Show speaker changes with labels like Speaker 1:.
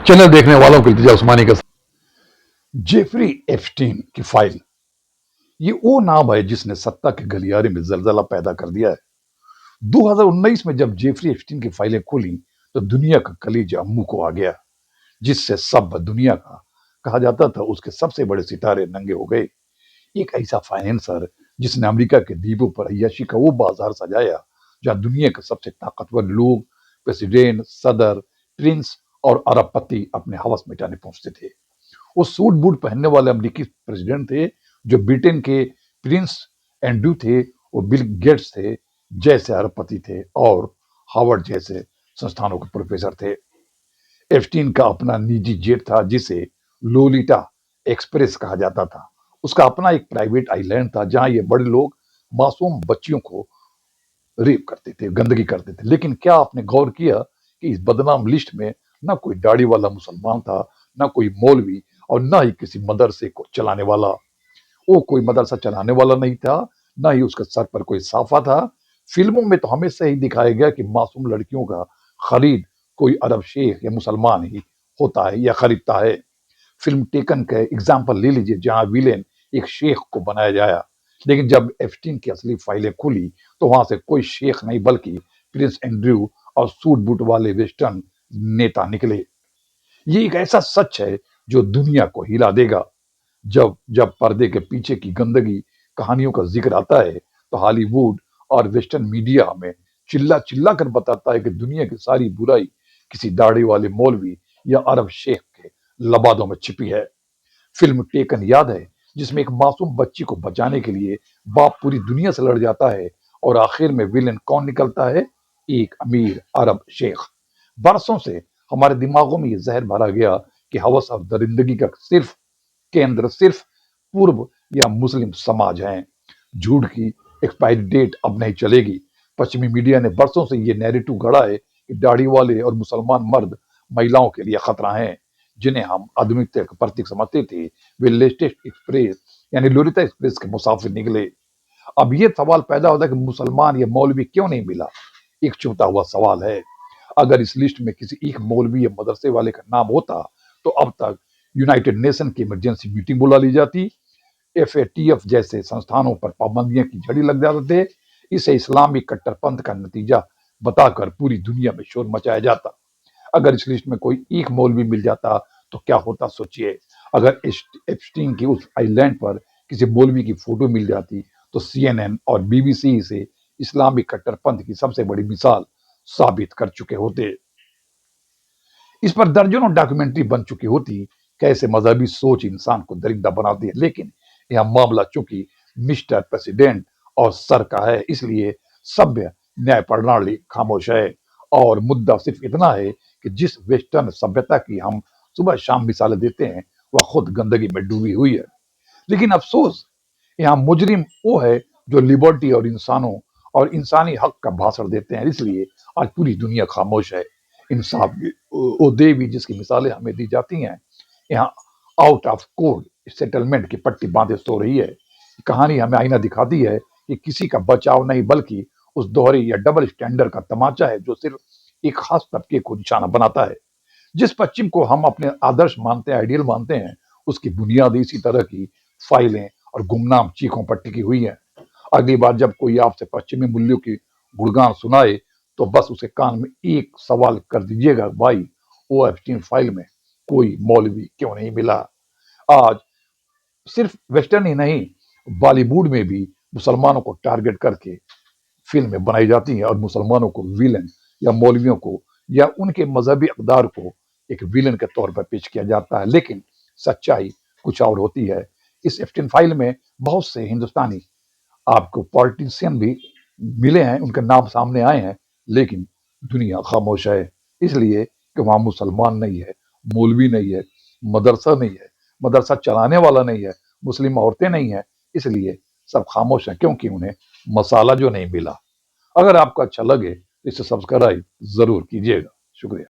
Speaker 1: Channel देखने वालों को इल्तिजा उस्मानी का जेफरी एप्स्टीन की फाइल, ये वो नाम है जिसने सत्ता के गलियारे में जलजला पैदा कर दिया है। 2019 में जब जेफरी एप्स्टीन की फाइलें खुली तो दुनिया का कलेजा मुंह को आ गया, जिससे सब दुनिया का कहा जाता था उसके सबसे बड़े सितारे नंगे हो गए। एक ऐसा फाइनेंसर जिसने अमेरिका के द्वीपों पर अय्याशी का वो बाजार सजाया जहां दुनिया के सबसे ताकतवर लोग, प्रेसिडेंट, सदर, प्रिंस और अरबपति अपने हवस मिटाने पहुंचते थे। वो सूट बूट पहनने वाले अमेरिकी प्रेसिडेंट थे जो ब्रिटेन के प्रिंस एंड्रू थे, वो बिल गेट्स थे जैसे अरबपति थे, और हार्वर्ड जैसे संस्थानों के प्रोफेसर थे। एप्स्टीन का अपना निजी जेट था जिसे लोलिटा एक्सप्रेस कहा जाता था। उसका अपना एक प्राइवेट आइलैंड था जहां ये बड़े लोग मासूम बच्चियों को रेप करते थे, गंदगी करते थे। लेकिन क्या आपने गौर किया कि इस बदनाम लिस्ट में ना कोई दाढ़ी वाला मुसलमान था, ना कोई मौलवी, और ना ही किसी मदरसे को चलाने वाला। वो कोई मदरसा चलाने वाला नहीं था, ना ही उसके सर पर कोई साफा था। फिल्मों में तो हमेशा ही दिखाया गया कि मासूम लड़कियों का खरीद कोई अरब शेख या मुसलमान ही होता है या खरीदता है। फिल्म टेकन का एग्जाम्पल ले लीजिए जहां विलेन एक शेख को बनाया जाया, लेकिन जब एप्स्टीन की असली फाइलें खुली तो वहां से कोई शेख नहीं बल्कि प्रिंस एंड्रयू और सूट बूट वाले वेस्टर्न नेता निकले। ये एक ऐसा सच है जो दुनिया को हिला देगा। जब जब पर्दे के पीछे की गंदगी कहानियों का जिक्र आता है तो हॉलीवुड और वेस्टर्न मीडिया हमें चिल्ला चिल्ला कर बताता है कि दुनिया की सारी बुराई किसी दाढ़ी वाले मौलवी या अरब शेख के लबादों में छिपी है। फिल्म टेकन याद है, जिसमें एक मासूम बच्ची को बचाने के लिए बाप पूरी दुनिया से लड़ जाता है और आखिर में विलेन कौन निकलता है? एक अमीर अरब शेख। बरसों से हमारे दिमागों में ये जहर भरा गया कि हवस और दरिंदगी का केंद्र सिर्फ पूर्व या मुस्लिम समाज हैं। झूठ की एक्सपायरी डेट अब नहीं चलेगी। पश्चिमी मीडिया ने बरसों से ये नैरेटिव गढ़ा है कि दाढ़ी वाले और मुसलमान मर्द महिलाओं के लिए खतरा हैं, जिन्हें हम आधुनिकता का प्रतीक समझते थे। वे लेटेस्ट एक्सप्रेस यानी लोरिता एक्सप्रेस के मुसाफिर निकले। अब ये सवाल पैदा होता है कि मुसलमान या मौलवी क्यों नहीं मिला? एक छुपता हुआ सवाल है। अगर इस लिस्ट में किसी एक मौलवी या मदरसे वाले का नाम होता तो अब तक यूनाइटेड नेशन की इमरजेंसी मीटिंग बुला ली जाती, एफएटीएफ जैसे संस्थानों पर पाबंदियां की झड़ी लग जाते थे, इसे इस्लामी कट्टरपंथ का नतीजा बताकर पूरी दुनिया में शोर मचाया जाता। अगर इस लिस्ट में कोई एक मौलवी मिल जाता तो क्या होता सोचिए। अगर एप्स्टीन की उस आइलैंड पर किसी मौलवी की फोटो मिल जाती तो सीएनएन और बीबीसी इसे इस्लामिक कट्टरपंथ की सबसे बड़ी मिसाल साबित कर चुके होते। इस पर दर्जनों डॉक्यूमेंट्री बन चुकी होती। कैसे मजहबी सोच इंसान को दरिंदा बनाती है। लेकिन यह मामला चूंकि मिस्टर प्रेसिडेंट और सर का है, इसलिए सभ्य न्याय प्रणाली खामोश है। और मुद्दा सिर्फ इतना है कि जिस वेस्टर्न सभ्यता की हम सुबह शाम मिसालें देते हैं वह खुद गंदगी में डूबी हुई है। लेकिन अफसोस, यहाँ मुजरिम वो है जो लिबर्टी और इंसानों और इंसानी हक का भाषण देते हैं। इसलिए आज पूरी दुनिया खामोश है। इंसाफ की वो देवी जिसकी मिसालें हमें दी जाती हैं, यहाँ आउट ऑफ कोर्ट सेटलमेंट की पट्टी बांधे सो रही है। कहानी हमें आईना दिखाती है कि किसी का बचाव नहीं बल्कि उस दोहरे या डबल स्टैंडर्ड का तमाचा है जो सिर्फ एक खास तबके को निशाना बनाता है। जिस पश्चिम को हम अपने आदर्श मानते हैं, आइडियल मानते हैं, उसकी बुनियाद इसी तरह की फाइलें और गुमनाम चीखों पर टिकी हुई है। अगली बार जब कोई आपसे पश्चिमी मूल्यों की गुणगान सुनाए तो बस उसे कान में एक सवाल कर दीजिएगा, भाई वो एप्स्टीन फाइल में कोई मौलवी क्यों नहीं मिला? आज सिर्फ वेस्टर्न ही नहीं, बॉलीवुड में भी मुसलमानों को टारगेट करके फिल्में बनाई जाती हैं और मुसलमानों को विलन या मौलवियों को या उनके मजहबी अकदार को एक विलन के तौर पर पेश किया जाता है। लेकिन सच्चाई कुछ और होती है। इस एप्स्टीन फाइल में बहुत से हिंदुस्तानी आपको पॉलिटिशियन भी मिले हैं, उनके नाम सामने आए हैं, लेकिन दुनिया खामोश है। इसलिए कि वहां मुसलमान नहीं है, मौलवी नहीं है, मदरसा नहीं है, मदरसा चलाने वाला नहीं है, मुस्लिम औरतें नहीं है। इसलिए सब खामोश हैं क्योंकि उन्हें मसाला जो नहीं मिला। अगर आपको अच्छा लगे तो इसे सब्सक्राइब जरूर कीजिएगा। शुक्रिया।